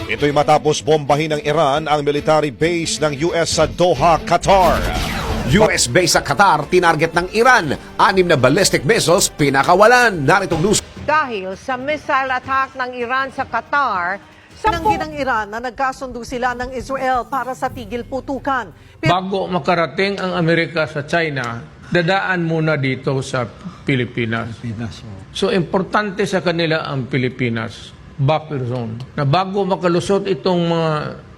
Ito'y matapos bombahin ng Iran ang military base ng US sa Doha, Qatar. US base sa Qatar, tinarget ng Iran. 6 na ballistic missiles pinakawalan. Naritong news. Dahil sa missile attack ng Iran sa Qatar, Tinanggi ng Iran na nagkasundo sila ng Israel para sa tigil putukan. Bago makarating ang Amerika sa China, dadaan muna dito sa Pilipinas. So, importante sa kanila ang Pilipinas, buffer zone. Na bago makalusot itong mga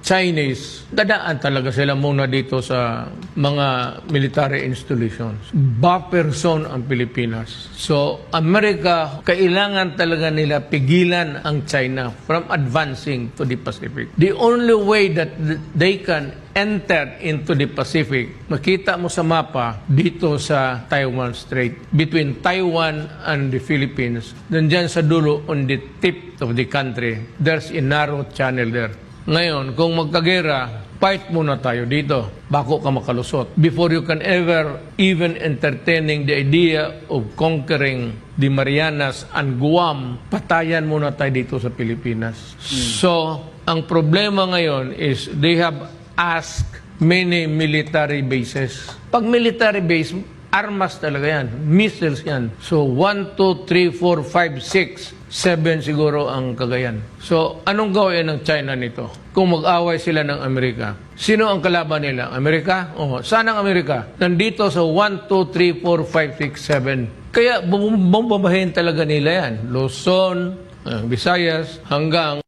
Chinese, dadaan talaga sila muna dito sa mga military installations. Buffer zone ang Pilipinas. So, Amerika, kailangan talaga nila pigilan ang China from advancing to the Pacific. The only way that they can enter into the Pacific, makita mo sa mapa, dito sa Taiwan Strait, between Taiwan and the Philippines, nandyan sa dulo, on the tip of the country, there's a narrow channel there. Ngayon, kung magkagera, fight muna tayo dito bago ka makalusot. Before you can ever even entertaining the idea of conquering the Marianas and Guam, patayan muna tayo dito sa Pilipinas. So, ang problema ngayon is they have asked many military bases. Pag military base, armas talaga yan. Missiles yan. So, 1, 2, 3, 4, 5, 6, 7 siguro ang Cagayan. So, anong gawin ng China nito? Kung mag-away sila ng Amerika, sino ang kalaban nila? Amerika? Oh, saan ang Amerika? Nandito sa 1, 2, 3, 4, 5, 6, 7. Kaya, bombahin talaga nila yan. Luzon, Visayas, hanggang